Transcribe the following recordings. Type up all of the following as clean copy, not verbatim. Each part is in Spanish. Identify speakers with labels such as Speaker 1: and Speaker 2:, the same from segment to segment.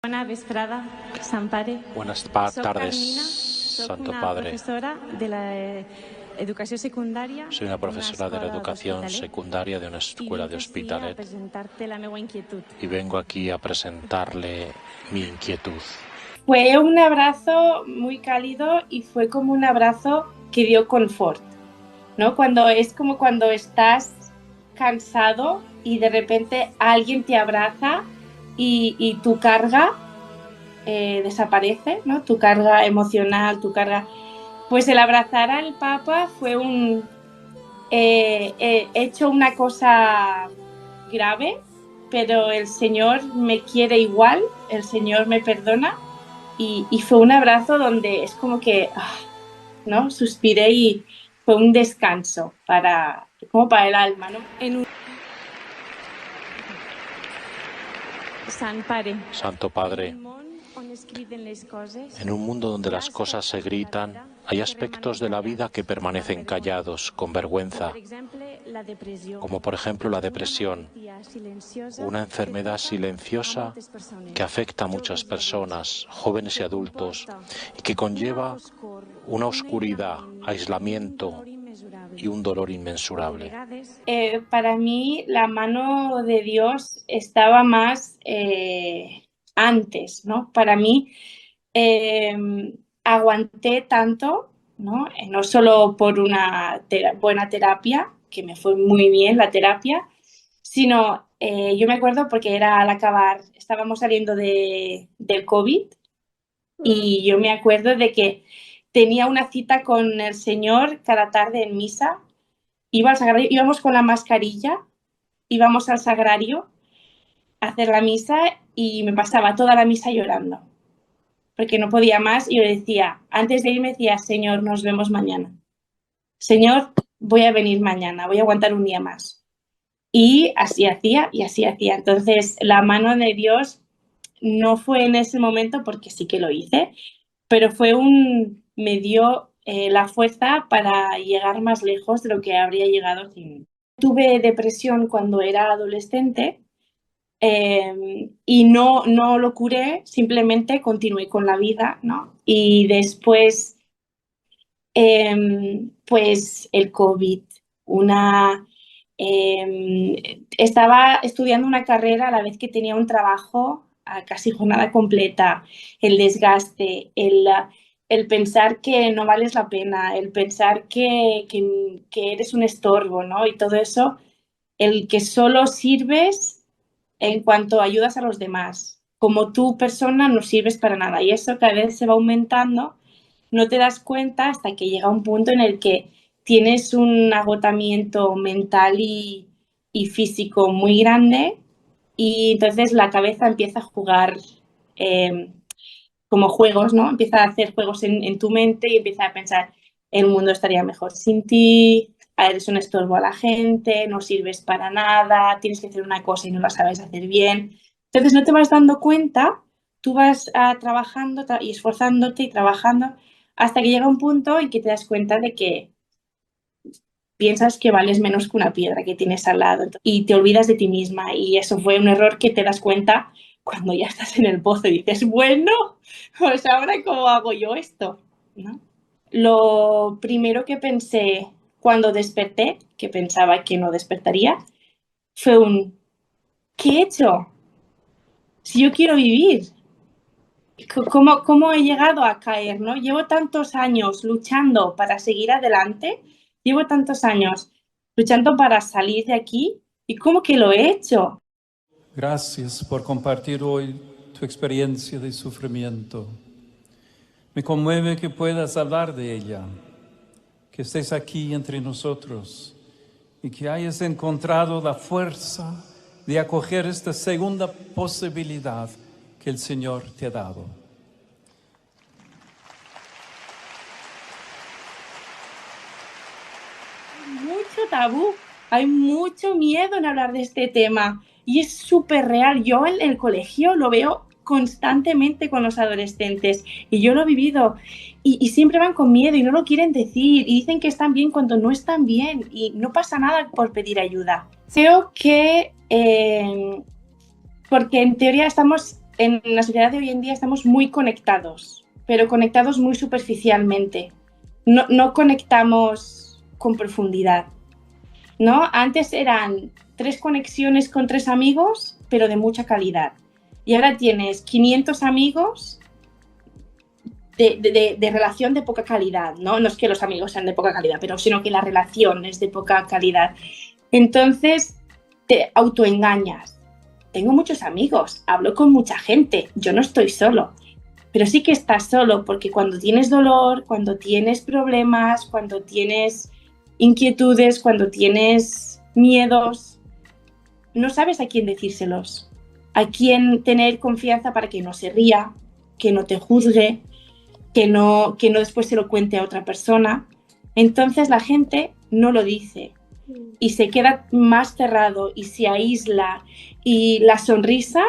Speaker 1: Bona vesprada, Sant Pare.
Speaker 2: Buenas
Speaker 1: Soc
Speaker 2: tardes,
Speaker 1: Carmina, soc
Speaker 2: Santo
Speaker 1: una
Speaker 2: Padre.
Speaker 1: professora de la educació secundària.
Speaker 2: Soy una profesora de la educación
Speaker 1: d'Hospitalet,
Speaker 2: secundaria de una escuela de
Speaker 1: i vinc ací a
Speaker 2: Hospitalet
Speaker 1: presentar-te la meva inquietud.
Speaker 2: y vengo aquí a presentarle mi inquietud.
Speaker 3: Fue un abrazo muy cálido y fue como un abrazo que dio confort, ¿no? Es como cuando estás cansado y de repente alguien te abraza y tu carga desaparece, ¿no? Tu carga emocional, tu carga... Pues el abrazar al Papa fue he hecho una cosa grave, pero el Señor me quiere igual, el Señor me perdona y fue un abrazo donde es como que, ¿no? Suspiré y fue un descanso como para el alma, ¿no?
Speaker 1: Sant Pare,
Speaker 2: Santo Padre, en un mundo donde las cosas se gritan, hay aspectos de la vida que permanecen callados, con vergüenza, como por ejemplo la depresión, una enfermedad silenciosa que afecta a muchas personas, jóvenes y adultos, y que conlleva una oscuridad, aislamiento y un dolor inmensurable.
Speaker 3: Para mí la mano de Dios estaba más antes, ¿no? Para mí aguanté tanto, ¿no? No solo por una buena terapia, que me fue muy bien la terapia, sino yo me acuerdo porque era al acabar, estábamos saliendo del COVID y yo me acuerdo de que tenía una cita con el Señor cada tarde en misa. Íbamos con la mascarilla, íbamos al sagrario a hacer la misa y me pasaba toda la misa llorando, porque no podía más y yo decía, antes de irme decía, Señor, nos vemos mañana. Señor, voy a venir mañana, voy a aguantar un día más. Y así hacía y así hacía. Entonces, la mano de Dios no fue en ese momento porque sí que lo hice, pero me dio la fuerza para llegar más lejos de lo que habría llegado sin. Tuve depresión cuando era adolescente y no lo curé, simplemente continué con la vida, ¿no? Y después, pues el COVID, estaba estudiando una carrera a la vez que tenía un trabajo a casi jornada completa, el desgaste, el pensar que no vales la pena, el pensar que eres un estorbo, ¿no? Y todo eso, el que solo sirves en cuanto ayudas a los demás. Como tú persona no sirves para nada y eso cada vez se va aumentando, no te das cuenta hasta que llega un punto en el que tienes un agotamiento mental y físico muy grande y entonces la cabeza empieza a jugar como juegos, ¿no? Empieza a hacer juegos en tu mente y empieza a pensar, el mundo estaría mejor sin ti, eres un estorbo a la gente, no sirves para nada, tienes que hacer una cosa y no la sabes hacer bien. Entonces no te vas dando cuenta, tú vas trabajando y esforzándote y trabajando hasta que llega un punto en que te das cuenta de que piensas que vales menos que una piedra que tienes al lado y te olvidas de ti misma y eso fue un error que te das cuenta cuando ya estás en el pozo y dices, bueno, pues ahora ¿cómo hago yo esto? ¿No? Lo primero que pensé cuando desperté, que pensaba que no despertaría, fue ¿qué he hecho? Si yo quiero vivir, ¿cómo he llegado a caer? ¿No? Llevo tantos años luchando para seguir adelante, llevo tantos años luchando para salir de aquí y ¿cómo que lo he hecho?
Speaker 4: Gracias por compartir hoy tu experiencia de sufrimiento. Me conmueve que puedas hablar de ella, que estés aquí entre nosotros y que hayas encontrado la fuerza de acoger esta segunda posibilidad que el Señor te ha dado.
Speaker 3: Mucho tabú, hay mucho miedo en hablar de este tema y es súper real. Yo en el colegio lo veo constantemente con los adolescentes y yo lo he vivido y siempre van con miedo y no lo quieren decir y dicen que están bien cuando no están bien y no pasa nada por pedir ayuda. Creo que porque en teoría estamos en la sociedad de hoy en día estamos muy conectados, pero conectados muy superficialmente. No conectamos con profundidad, ¿no? Antes eran 3 conexiones con 3 amigos, pero de mucha calidad. Y ahora tienes 500 amigos de relación de poca calidad, ¿no? No es que los amigos sean de poca calidad, pero sino que la relación es de poca calidad. Entonces te autoengañas. Tengo muchos amigos, hablo con mucha gente, yo no estoy solo. Pero sí que estás solo porque cuando tienes dolor, cuando tienes problemas, cuando tienes inquietudes, cuando tienes miedos, no sabes a quién decírselos, a quién tener confianza para que no se ría, que no te juzgue, que no después se lo cuente a otra persona. Entonces la gente no lo dice y se queda más cerrado y se aísla, y la sonrisa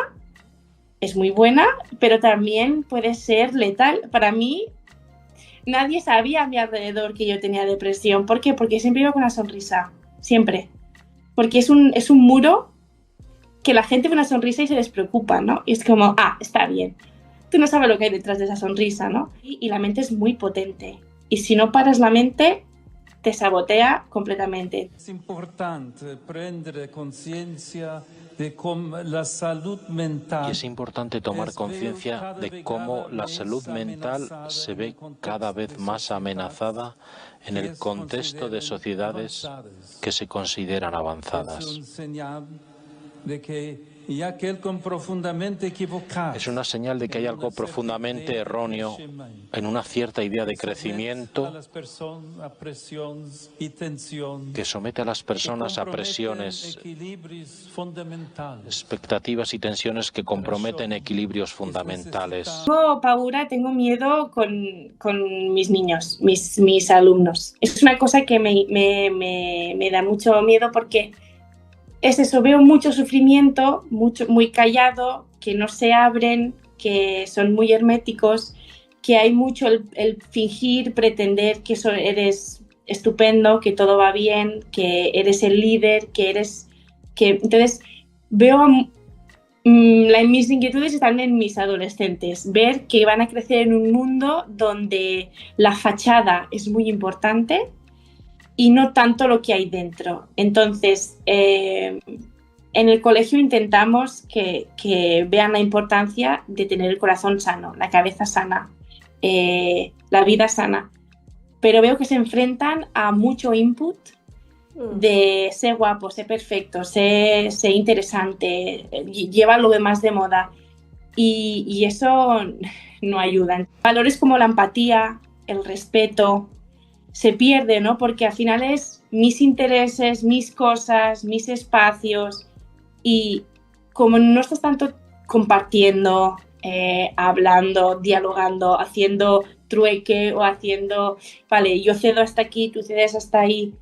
Speaker 3: es muy buena, pero también puede ser letal. Para mí, nadie sabía a mi alrededor que yo tenía depresión. ¿Por qué? Porque siempre iba con una sonrisa, siempre. Porque es un muro que la gente ve una sonrisa y se despreocupa, ¿no? Y es como, está bien. Tú no sabes lo que hay detrás de esa sonrisa, ¿no? Y la mente es muy potente. Y si no paras la mente, te sabotea completamente.
Speaker 4: Es importante prendere conciencia de cómo la salud mental.
Speaker 2: Y es importante tomar conciencia de cómo la salud mental se ve cada vez más amenazada en el contexto de sociedades que se consideran avanzadas. Es una señal de que hay algo profundamente erróneo en una cierta idea de crecimiento que somete a las personas a presiones, expectativas y tensiones que comprometen equilibrios fundamentales.
Speaker 3: Tengo miedo con mis niños, mis alumnos. Es una cosa que me da mucho miedo porque es eso, veo mucho sufrimiento, muy callado, que no se abren, que son muy herméticos, que hay mucho el fingir, pretender que eres estupendo, que todo va bien, que eres el líder, entonces veo mis inquietudes están en mis adolescentes, ver que van a crecer en un mundo donde la fachada es muy importante y no tanto lo que hay dentro. Entonces, en el colegio intentamos que vean la importancia de tener el corazón sano, la cabeza sana, la vida sana. Pero veo que se enfrentan a mucho input de ser guapo, ser perfecto, ser interesante, lleva lo demás de moda. Y eso no ayuda. Valores como la empatía, el respeto, se pierde, ¿no? Porque al final es mis intereses, mis cosas, mis espacios, y como no estás tanto compartiendo, hablando, dialogando, haciendo trueque o haciendo, vale, yo cedo hasta aquí, tú cedes hasta ahí,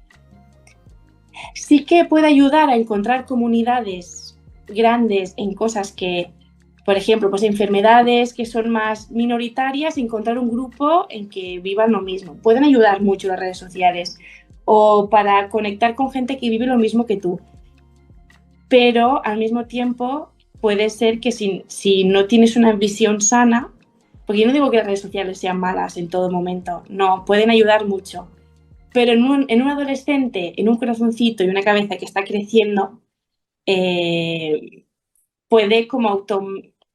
Speaker 3: sí que puede ayudar a encontrar comunidades grandes en cosas que, por ejemplo, pues enfermedades que son más minoritarias, encontrar un grupo en que vivan lo mismo. Pueden ayudar mucho las redes sociales o para conectar con gente que vive lo mismo que tú. Pero al mismo tiempo puede ser que si no tienes una visión sana, porque yo no digo que las redes sociales sean malas en todo momento, no, pueden ayudar mucho. Pero en un adolescente, en un corazoncito y una cabeza que está creciendo, puede como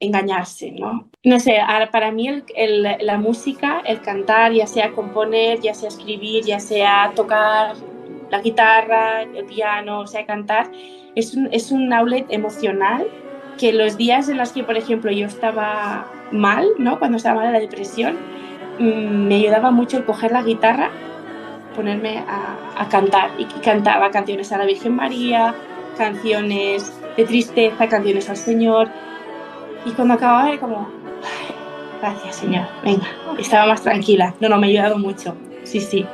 Speaker 3: engañarse, ¿no? No sé, para mí la música, el cantar, ya sea componer, ya sea escribir, ya sea tocar la guitarra, el piano, o sea, cantar, es un outlet emocional que los días en los que, por ejemplo, yo estaba mal, ¿no? Cuando estaba mal de la depresión, me ayudaba mucho el coger la guitarra, ponerme a cantar, y cantaba canciones a la Virgen María, canciones de tristeza, canciones al Señor, y cuando acababa era como, gracias Señor, venga, estaba más tranquila. No, me ha ayudado mucho, sí.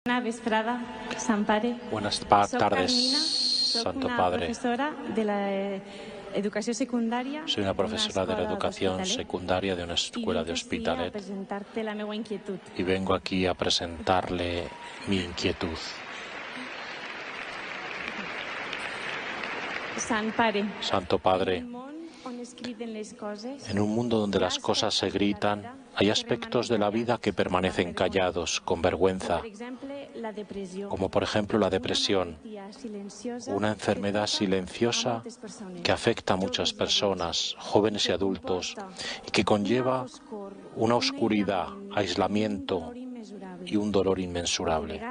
Speaker 1: Una vesprada, Sant Pare.
Speaker 2: Buenas tardes, Santo Padre.
Speaker 1: Profesora de educació secundària.
Speaker 2: Soy una profesora de la educación secundaria de una escuela de Hospitalet y vengo aquí a presentarle mi inquietud. Santo Padre, en un mundo donde las cosas se gritan, hay aspectos de la vida que permanecen callados, con vergüenza, como por ejemplo la depresión, una enfermedad silenciosa que afecta a muchas personas, jóvenes y adultos, y que conlleva una oscuridad, aislamiento y un dolor inmensurable.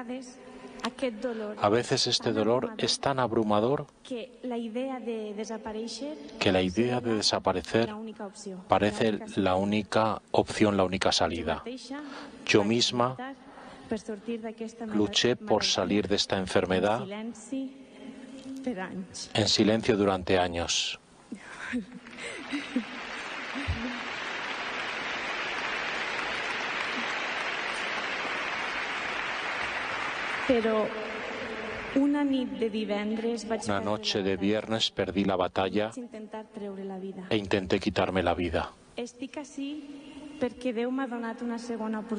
Speaker 2: A veces este dolor es tan abrumador que la idea de desaparecer parece la única opción, la única salida. Yo misma luché por salir de esta enfermedad en silencio durante años. Una noche de viernes perdí la batalla e intenté quitarme la vida.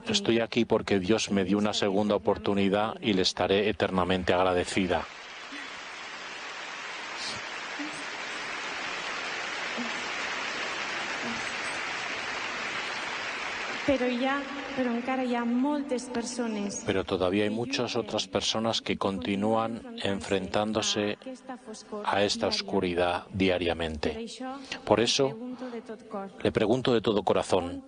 Speaker 2: Estoy aquí porque Dios me dio una segunda oportunidad y le estaré eternamente agradecida. Pero todavía hay muchas otras personas que continúan enfrentándose a esta oscuridad diariamente. Por eso, le pregunto de todo corazón,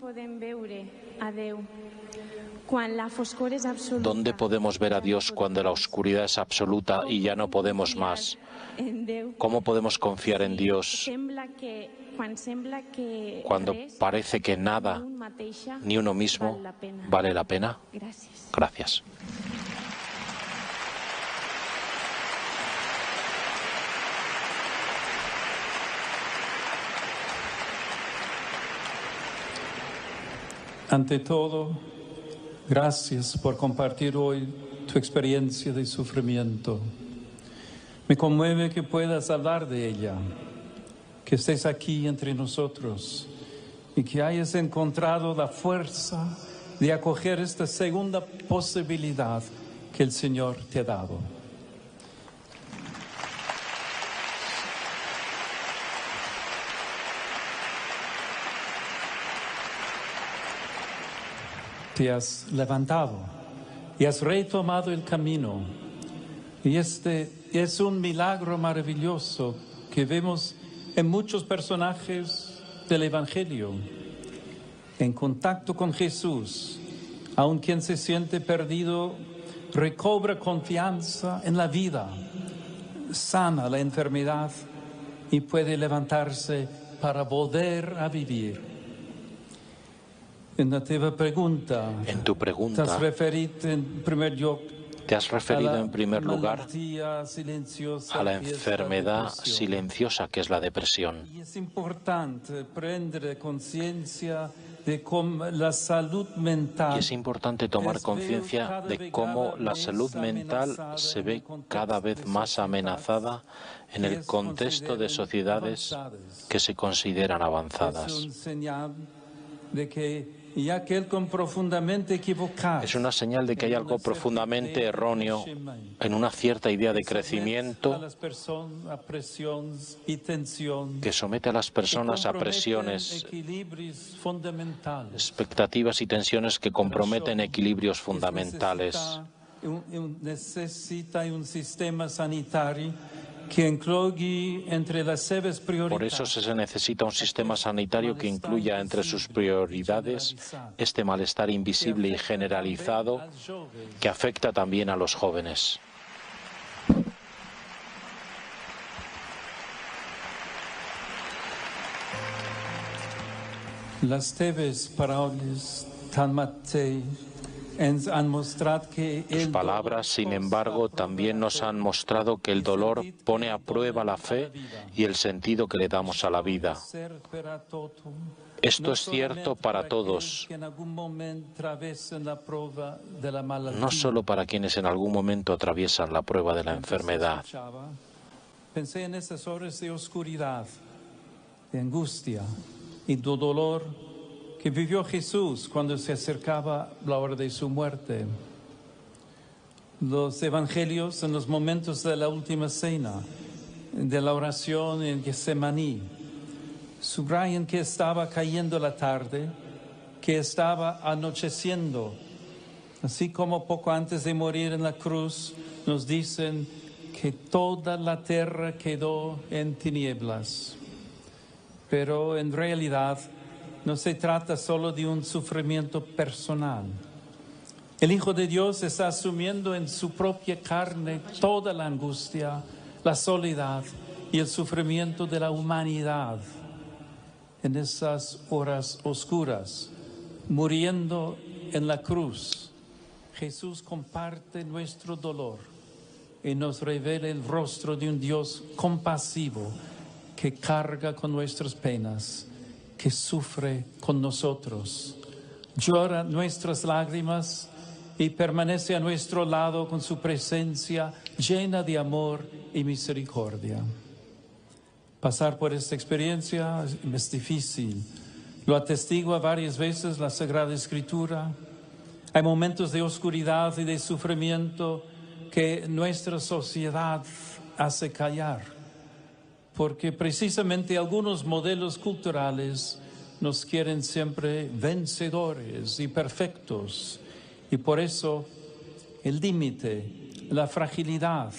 Speaker 2: ¿dónde podemos ver a Dios cuando la oscuridad es absoluta y ya no podemos más? ¿Cómo podemos confiar en Dios cuando parece que nada, ni uno mismo, vale la pena? Gracias.
Speaker 4: Ante todo, gracias por compartir hoy tu experiencia de sufrimiento. Me conmueve que puedas hablar de ella, que estés aquí entre nosotros y que hayas encontrado la fuerza de acoger esta segunda posibilidad que el Señor te ha dado. Te has levantado y has retomado el camino. Y este es un milagro maravilloso que vemos en muchos personajes del Evangelio. En contacto con Jesús, aun quien se siente perdido, recobra confianza en la vida, sana la enfermedad y puede levantarse para volver a vivir. En tu pregunta,
Speaker 2: te has referido en primer lugar a la enfermedad silenciosa que es la depresión.
Speaker 4: Y es importante prender conciencia de cómo la salud mental.
Speaker 2: Y es importante tomar conciencia de cómo la salud mental se ve cada vez más amenazada en el contexto de sociedades que se consideran avanzadas. Es una señal de que hay algo profundamente erróneo en una cierta idea de crecimiento que somete a las personas a presiones, expectativas y tensiones que comprometen equilibrios fundamentales.
Speaker 4: Necesita un sistema sanitario que incluya entre las seves prioridades.
Speaker 2: Por eso se necesita un sistema sanitario que incluya entre sus prioridades este malestar invisible y generalizado que afecta también a los jóvenes.
Speaker 4: Las teves paraules tanmateix han mostrado que
Speaker 2: tus palabras, sin embargo, también nos han mostrado que el dolor pone a prueba la fe y el sentido que le damos a la vida. Esto es cierto para todos, no solo para quienes en algún momento atraviesan la prueba de la enfermedad.
Speaker 4: Pensé en esas horas de oscuridad de angustia y de dolor que vivió Jesús cuando se acercaba la hora de su muerte. Los evangelios en los momentos de la última cena, de la oración en Getsemaní, subrayan que estaba cayendo la tarde, que estaba anocheciendo. Así como poco antes de morir en la cruz nos dicen que toda la tierra quedó en tinieblas. Pero en realidad no se trata solo de un sufrimiento personal. El Hijo de Dios está asumiendo en su propia carne toda la angustia, la soledad y el sufrimiento de la humanidad. En esas horas oscuras, muriendo en la cruz, Jesús comparte nuestro dolor y nos revela el rostro de un Dios compasivo que carga con nuestras penas, que sufre con nosotros, llora nuestras lágrimas y permanece a nuestro lado con su presencia llena de amor y misericordia. Pasar por esta experiencia es difícil. Lo atestigua varias veces la Sagrada Escritura. Hay momentos de oscuridad y de sufrimiento que nuestra sociedad hace callar, porque precisamente algunos modelos culturales nos quieren siempre vencedores y perfectos, y por eso el límite, la fragilidad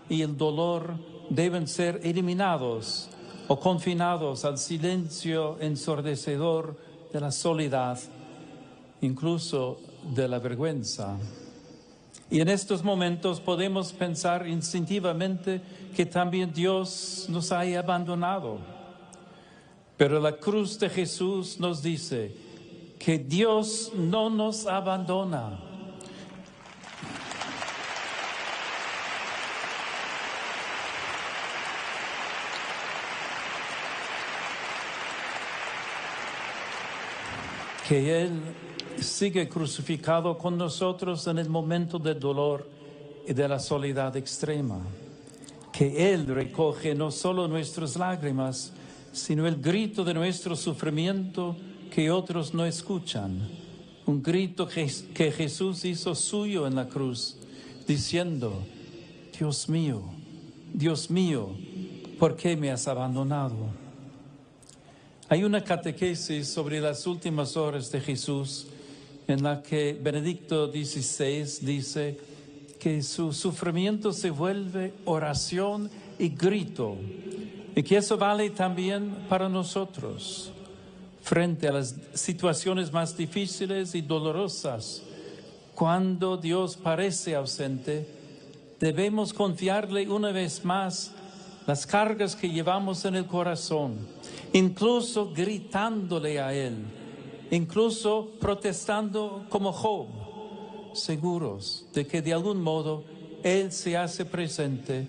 Speaker 4: y el dolor deben ser eliminados o confinados al silencio ensordecedor de la soledad, incluso de la vergüenza. Y en estos momentos podemos pensar instintivamente que también Dios nos haya abandonado. Pero la cruz de Jesús nos dice que Dios no nos abandona. Que Él sigue crucificado con nosotros en el momento del dolor y de la soledad extrema. Que Él recoge no solo nuestras lágrimas, sino el grito de nuestro sufrimiento que otros no escuchan. Un grito que Jesús hizo suyo en la cruz, diciendo: Dios mío, ¿por qué me has abandonado? Hay una catequesis sobre las últimas horas de Jesús en la que Benedicto XVI dice que su sufrimiento se vuelve oración y grito, y que eso vale también para nosotros. Frente a las situaciones más difíciles y dolorosas, cuando Dios parece ausente, debemos confiarle una vez más las cargas que llevamos en el corazón, incluso gritándole a Él, incluso protestando como Job, seguros de que de algún modo Él se hace presente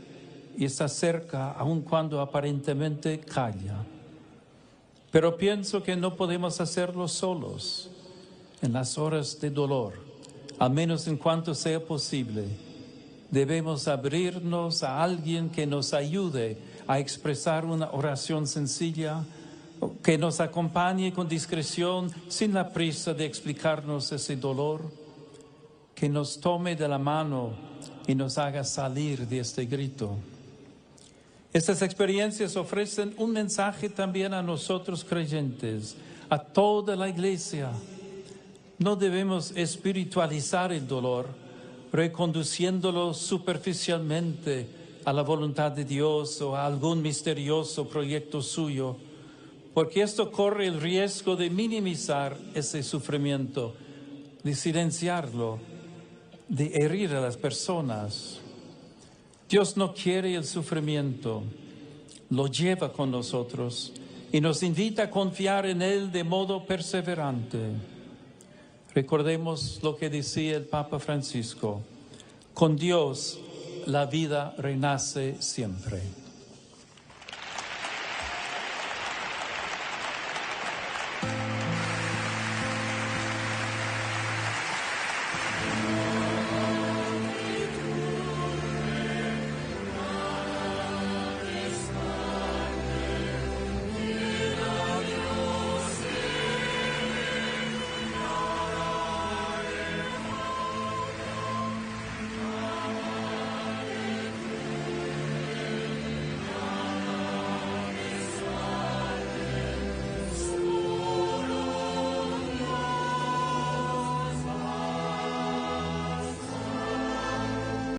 Speaker 4: y está cerca, aun cuando aparentemente calla. Pero pienso que no podemos hacerlo solos en las horas de dolor, al menos en cuanto sea posible. Debemos abrirnos a alguien que nos ayude a expresar una oración sencilla, que nos acompañe con discreción, sin la prisa de explicarnos ese dolor, que nos tome de la mano y nos haga salir de este grito. Estas experiencias ofrecen un mensaje también a nosotros creyentes, a toda la Iglesia. No debemos espiritualizar el dolor, reconduciéndolo superficialmente a la voluntad de Dios o a algún misterioso proyecto suyo, porque esto corre el riesgo de minimizar ese sufrimiento, de silenciarlo, de herir a las personas. Dios no quiere el sufrimiento, lo lleva con nosotros y nos invita a confiar en Él de modo perseverante. Recordemos lo que decía el Papa Francisco: con Dios la vida renace siempre.